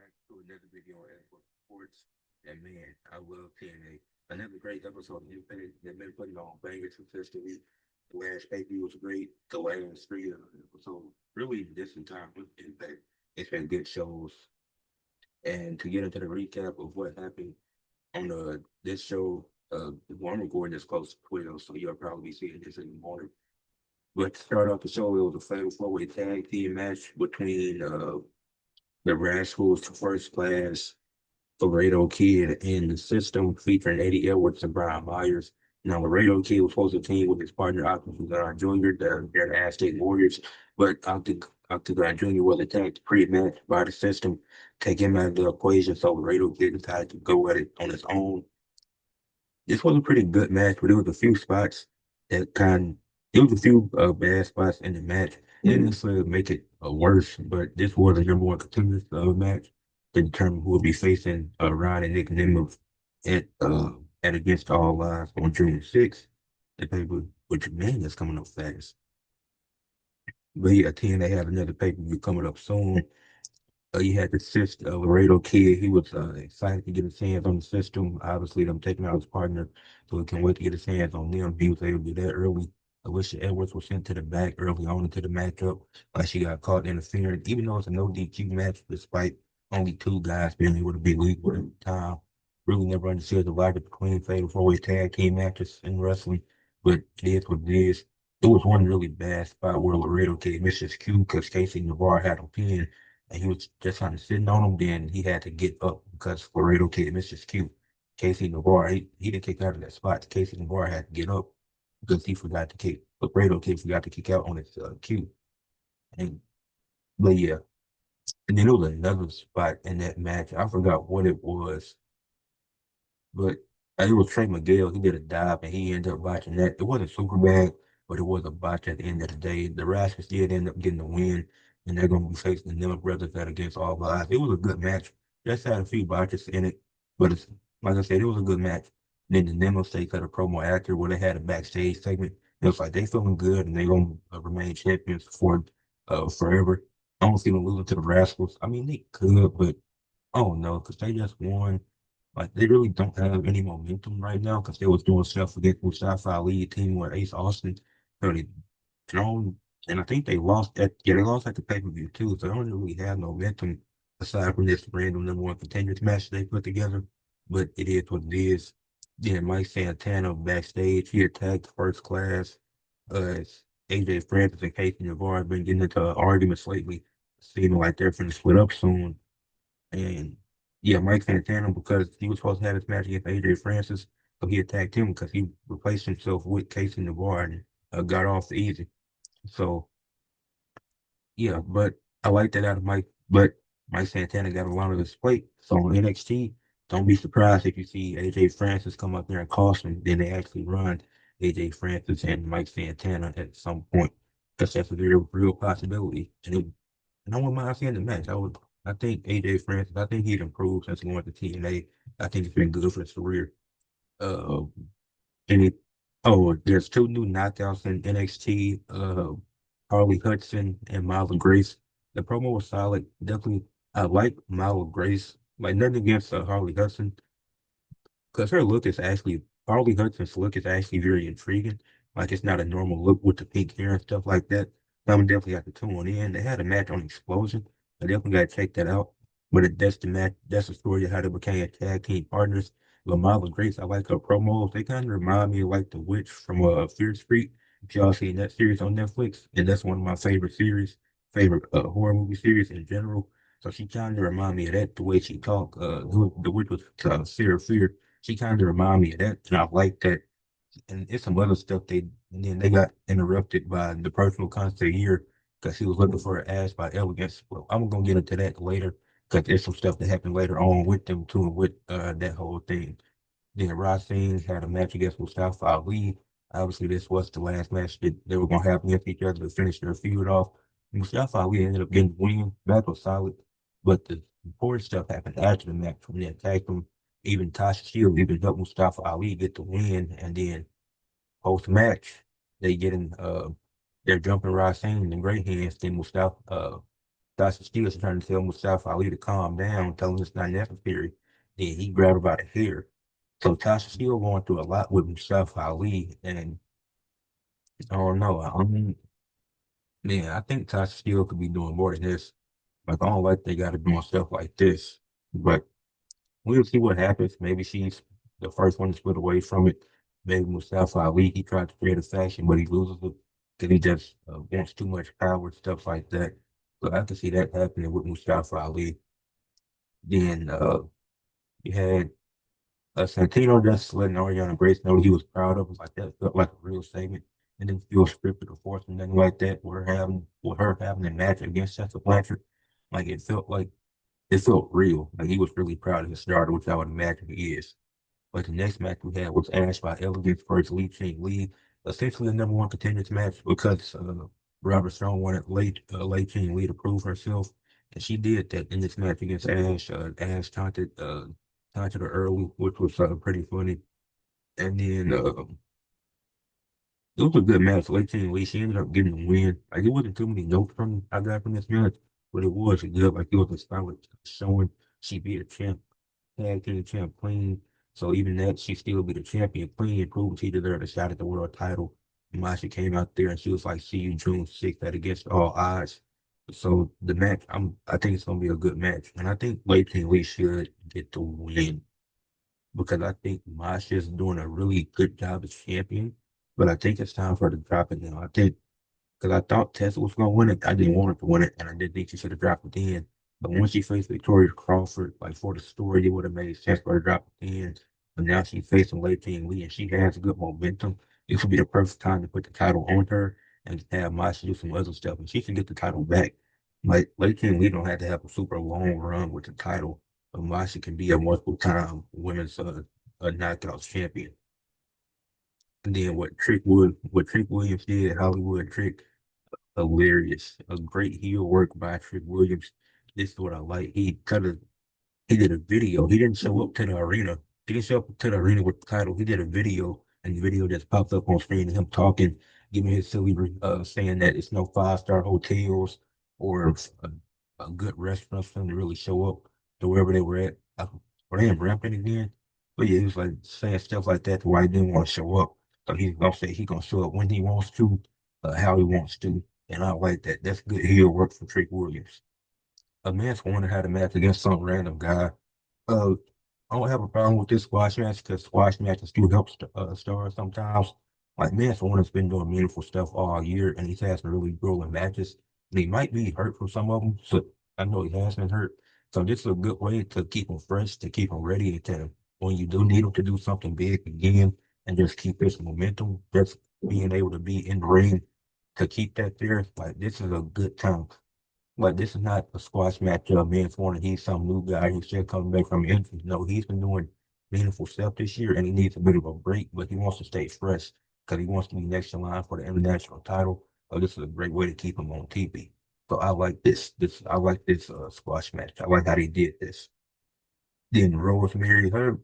back to another video on Sports. And man, I love TNA. Another great episode of Impact. They've been putting on bangers consistently. The last pay was great. The last three episodes, really this entire Impact, it's been good shows. And to get into the recap of what happened on this show, well, I'm recording this close to 12, so you'll probably be seeing this in the morning. But to start off the show, it was a fatal four-way tag team match between the Rascals, First Class, Laredo Kid in the system featuring Eddie Edwards and Brian Myers. Now, Laredo Kid was supposed to team with his partner Octagon Jr., they're the Aztec Warriors, but Octagon Jr. was attacked pre-match by the system, take him out of the equation, so Laredo Kid decided to go at it on his own. This was a pretty good match, but there was a few spots that there was a few bad spots in the match. It didn't necessarily make it worse, but this was a number one contenders match to determine who will be facing Ryan and Nick Nemeth at Against All Lives on June 6th. The paper, which man is coming up fast. But yeah, TNA have another pay-per-view coming up soon. You had the assist Laredo Kid. He was excited to get his hands on the system. Obviously, them taking out his partner, so he can wait to get his hands on them. He was able to do that early. Alicia Edwards was sent to the back early on into the matchup. She got caught interfering, even though it's a no DQ match, despite only two guys being able to be legal at the time. Really never understood the logic between fatal four-way tag team matches in wrestling, but it is what it is. It was one really bad spot where Laredo Kid missed his cue because Casey Navarre had him pinned and he was just kind of sitting on him. Then he had to get up because Laredo Kid missed his cue. Casey Navarre, he didn't kick out of that spot. Casey Navarre had to get up because he forgot to kick. Laredo Kid forgot to kick out on his cue. And but yeah, and then there was another spot in that match. I forgot what it was, but it was Trey Miguel. He did a dive and he ended up watching that. It wasn't super bad, but it was a botch at the end of the day. The Rascals did end up getting the win, and they're going to be facing the Miller brothers that Against All Odds. It was a good match. Just had a few botches in it, but it's, like I said, it was a good match. Then the Nemo State cut a promo after where they had a backstage segment. It was like they feeling good and they're going to remain champions for forever. I don't see them losing to the Rascals. I mean, they could, but I don't know because they just won. Like they really don't have any momentum right now because they was doing stuff against Mustafa Ali team with Ace Austin. So they thrown, and I think they lost at yeah they lost at the pay-per-view too. So they don't really have no momentum aside from this random number one contenders match they put together. But it is what it is. Then Mike Santana backstage, he attacked First Class. AJ Francis and Casey Navarre have been getting into arguments lately, seeming like they're finna split up soon. And yeah, Mike Santana, because he was supposed to have his match against AJ Francis, so he attacked him because he replaced himself with Casey Navarre and got off easy. So yeah, but I like that out of Mike. But Mike Santana got a lot of his plate. So on NXT, don't be surprised if you see AJ Francis come up there and cost him. Then they actually run AJ Francis and Mike Santana at some point. Because that's a very real possibility. And I wouldn't mind seeing the match. I think AJ Francis, I think he's improved since going to TNA. I think it's been good for his career. Uh, and it, oh, there's two new knockouts in NXT. Harley Hudson and Myla Grace. The promo was solid. Definitely, I like Myla Grace. Like nothing against Harley Hudson, because her look is actually Harley Hudson's look is actually very intriguing. Like it's not a normal look with the pink hair and stuff like that. So I'm definitely have to tune in. They had a match on Explosion. I definitely got to check that out. But that's the match. That's the story of how they became tag team partners. Lamala Grace, I like her promos. They kind of remind me of like the witch from Fear Street. If y'all seen that series on Netflix, and that's one of my favorite series, favorite horror movie series in general. So she kind of remind me of that, the way she talk. The witch was Sarah Fear. She kind of remind me of that, and I like that. And it's some other stuff and then they got interrupted by the personal concierge because he was looking for an ass by Elegance. Well, I'm gonna get into that later because there's some stuff that happened later on with them too, and with that whole thing. Then Racine had a match against Mustafa Ali. Obviously, this was the last match that they were gonna have against each other to finish their feud off. Mustafa Ali ended up getting the win. Match was solid, but the important stuff happened after the match when they attacked him. Even Tasha Shield even helped Mustafa Ali get the win, and then post match they get in they're jumping Racine in the great hands. Then Mustafa Tasha Steele's trying to tell Mustafa Ali to calm down, tell him it's not necessary. Then he grabbed her by the hair. So Tasha Steele going through a lot with Mustafa Ali, and I don't know. Man, I think Tasha Steele could be doing more than this. Like I don't like they got her doing stuff like this, but we'll see what happens. Maybe she's the first one to split away from it. Maybe Mustafa Ali, he tried to create a faction, but he loses it because he just wants too much power, stuff like that. So I can see that happening with Mustafa Ali. Then you had Santino just letting Ariana Grace know he was proud of her. Like that felt like a real statement. And didn't feel scripted or forced or nothing like that. With her having a match against Tessa Blanchard, like it felt real. Like he was really proud of his daughter, which I would imagine he is. But the next match we had was Ash by Elegance versus Lee Ching Lee, essentially the number one contenders match because Robert Stone wanted Lee Ching Lee to prove herself, and she did that in this match against Ash. Ash taunted her early, which was pretty funny, and then it was a good match. Lee Ching Lee, she ended up getting the win. Like it wasn't too many notes from I got from this match, but it was good. Like it was a solid showing. She beat a champ tag team champ clean. So even that, she still be the champion clean, proving she deserved a shot at the world title. Masha came out there and she was like, "See you June 6th at Against All Odds." So the match, I think it's gonna be a good match, and I think Lei King Lee should get the win because I think Masha is doing a really good job as champion. But I think it's time for her to drop it now. I think because I thought Tessa was going to win it. I didn't want her to win it, and I didn't think she should have dropped it in. But once she faced Victoria Crawford, like for the story, it would have made sense for her to drop it in. But now she's facing Lei King Lee, and she has good momentum. This would be the perfect time to put the title on her and have Masha do some other stuff, and she can get the title back. Like Lei King Lee don't have to have a super long run with the title, but Masha can be a multiple-time women's a knockouts champion. And then what Trick Williams did, Hollywood Trick, hilarious. A great heel work by Trick Williams. This is what I like. He did a video. He didn't show up to the arena. He didn't show up to the arena with the title. He did a video, and the video just popped up on screen of him talking, giving his silly saying that it's no five-star hotels or a good restaurant for them to really show up to wherever they were at. Were they in Brampton again? But yeah, he was like saying stuff like that to why he didn't want to show up. So he's gonna say he's gonna show up when he wants to, how he wants to. And I like that. That's good heel work from Trick Williams. A man's wonder had a match against some random guy. Uh, I don't have a problem with this squash match because squash matches do help stars sometimes. Like Mance Warner's been doing meaningful stuff all year, and he's had some really grueling matches. And he might be hurt from some of them, so I know he has been hurt. So this is a good way to keep him fresh, to keep him ready, to when you do need him to do something big again, and just keep his momentum. Just being able to be in the ring to keep that there. Like this is a good time. Like this is not a squash matchup. Vince Warner, he's some new guy who's just coming back from injury. No, he's been doing meaningful stuff this year, and he needs a bit of a break, but he wants to stay fresh because he wants to be next in line for the international title. So this is a great way to keep him on TV. So I like this. I like this squash match. I like how they did this. Then Rosemary, her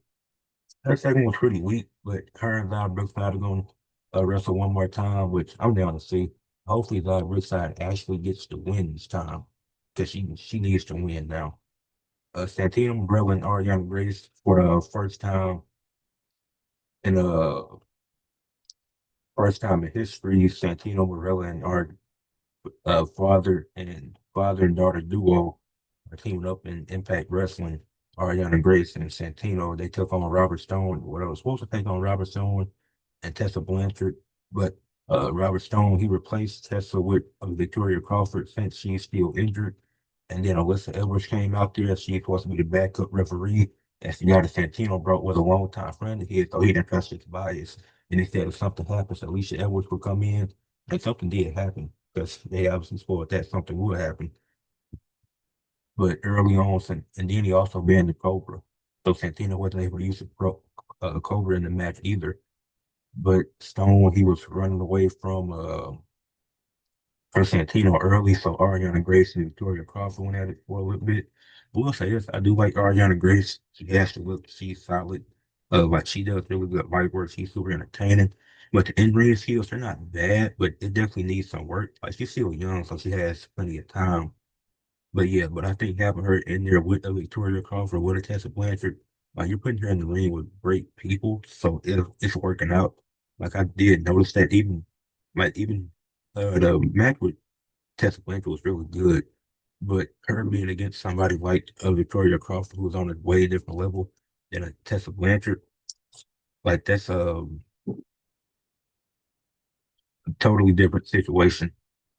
second was pretty weak, but her and Zara Brookside are going to wrestle one more time, which I'm down to see. Hopefully, Zara Brookside actually gets the win this time because she needs to win now. Santino Marella and Ariana Grace for the first time in history. Santino Marella and our father and daughter duo are teaming up in Impact Wrestling. Ariana Grace and Santino, they took on Robert Stone. What I was supposed to take on Robert Stone and Tessa Blanchard, but Robert Stone, he replaced Tessa with Victoria Crawford since she's still injured. And then Alyssa Edwards came out there. She's supposed to be the backup referee. And she got a Santino brought with a longtime friend of his, so he didn't trust his bias. And instead, if something happens, Alicia Edwards would come in, and something did happen because they obviously spoiled that something would happen. But early on, and then he also banned the Cobra. So Santino wasn't able to use the Cobra in the match either. But Stone, he was running away from Santino early, so Ariana Grace and Victoria Crawford went at it for a little bit. But we'll say this, I do like Ariana Grace. She has to look, she's solid. Like she does really good light work. She's super entertaining. But the in-ring skills, they're not bad, but it definitely needs some work. Like she's still young, so she has plenty of time. But yeah, but I think having her in there with a Victoria Crawford, with a Tessa Blanchard, like you're putting her in the ring with great people, so it's working out. Like I did notice that even the match with Tessa Blanchard was really good, but her being against somebody like Victoria Crawford, who's on a way different level than a Tessa Blanchard, like that's a totally different situation.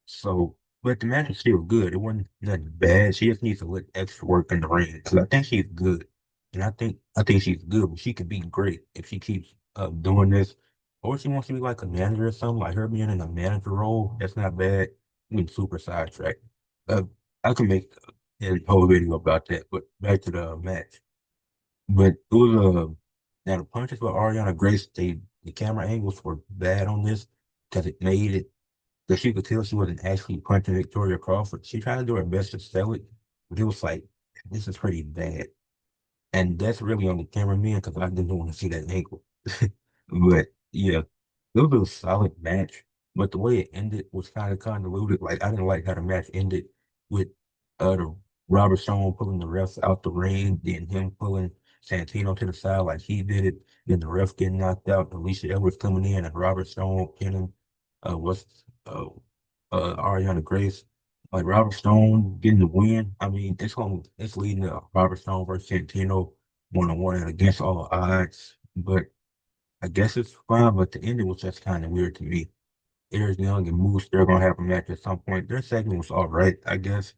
So, but the match is still good. It wasn't nothing bad. She just needs to let extra work in the ring because I think she's good, and I think she's good. But she could be great if she keeps doing this, or if she wants to be like a manager or something. Like her being in a manager role, that's not bad. I mean, super sidetracked. Uh, I can make a whole video about that. But back to the match. But it was now the punches with Ariana Grace, the camera angles were bad on this because it made it because you could tell she wasn't actually punching Victoria Crawford. She tried to do her best to sell it, but it was like, this is pretty bad. And that's really on the cameraman because I didn't want to see that ankle. But yeah, it was a solid match. But the way it ended was kind of convoluted. Like I didn't like how the match ended with the Robert Stone pulling the refs out the ring, then him pulling Santino to the side like he did it, then the ref getting knocked out, Alicia Edwards coming in and Robert Stone pinning what's uh Ariana Grace. Like Robert Stone getting the win. I mean, it's leading to Robert Stone versus Santino 1-on-one and against all odds. But I guess it's fine. But the ending was just kind of weird to me. Ayers Young and Moose, they're gonna have a match at some point. Their segment was all right, I guess.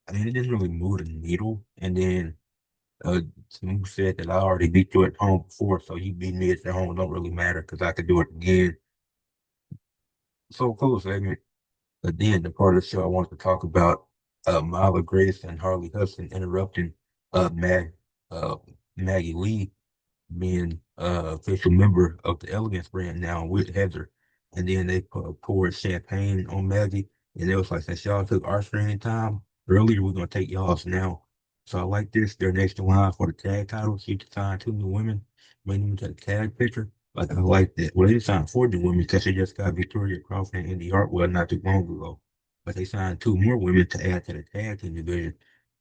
I mean, it didn't really move the needle. And then Moose said that I already beat you at home before, so you beat me at home don't really matter because I could do it again. So cool segment. But then the part of the show I wanted to talk about Myla Grace and Harley Hudson interrupting Mag uh, Maggie Lee being official member of the Elegance brand now with Heather. And then they poured champagne on Maggie. And it was like, since y'all took our screen time earlier, we're going to take y'all's now. So I like this. They're next in line for the tag title. She signed two new women, bring them to the tag picture. Like, I like that. Well, they didn't sign four new women because they just got Victoria Crawford and Indy Hartwell not too long ago. But they signed two more women to add to the tag team division.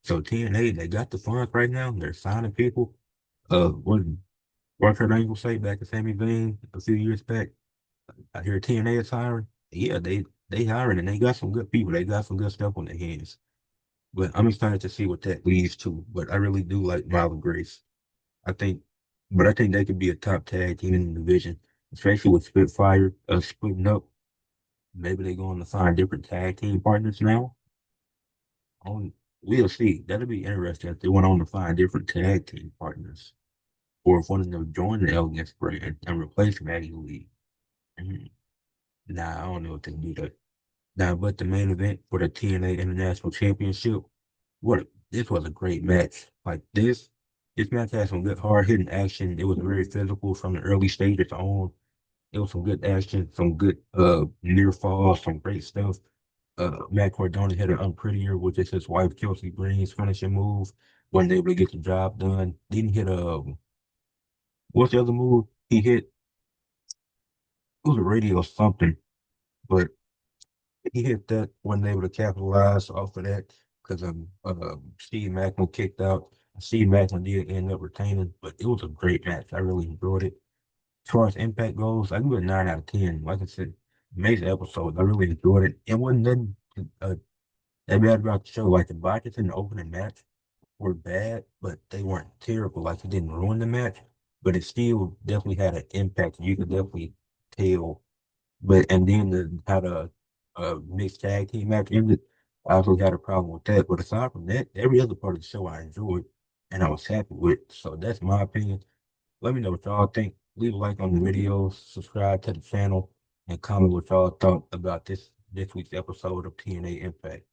So TNA, they got the funds right now. They're signing people. What Kurt Angle say back to Sami Zayn a few years back? I hear TNA is hiring. Yeah, they hiring and they got some good people. They got some good stuff on their hands. But I'm excited to see what that leads to. But I really do like Marlon Grace. I think, but I think they could be a top tag team in the division, especially with Spitfire splitting up. Maybe they're going to find different tag team partners now. On we'll see. That'll be interesting if they went on to find different tag team partners, or if one of them joined the Elegance brand and replaced Maggie Lee. Mhm. Nah, I don't know if they do that. Nah, but the main event for the TNA International Championship, this was a great match. Like this match had some good hard hitting action. It was very physical from the early stages on. It was some good action, some good near falls, some great stuff. Matt Cardona hit an unprettier, which is his wife Kelsey Green's finishing move. Wasn't able to get the job done. Didn't hit what's the other move? He hit it was a radio something, but he hit that, wasn't able to capitalize off of that because Steve Macklin kicked out. Steve Macklin did end up retaining, but it was a great match. I really enjoyed it. As far as impact goes, I give it a 9 out of 10. Like I said, amazing episode. I really enjoyed it. It wasn't nothing that bad about the show. Like the botches in the opening match were bad, but they weren't terrible. Like it didn't ruin the match, but it still definitely had an impact. You could definitely tell but and then how the mixed tag team match ended, I also had a problem with that. But aside from that, every other part of the show I enjoyed and I was happy with. So that's my opinion. Let me know what y'all think. Leave a like on the video, subscribe to the channel, and comment what y'all thought about this week's episode of TNA Impact.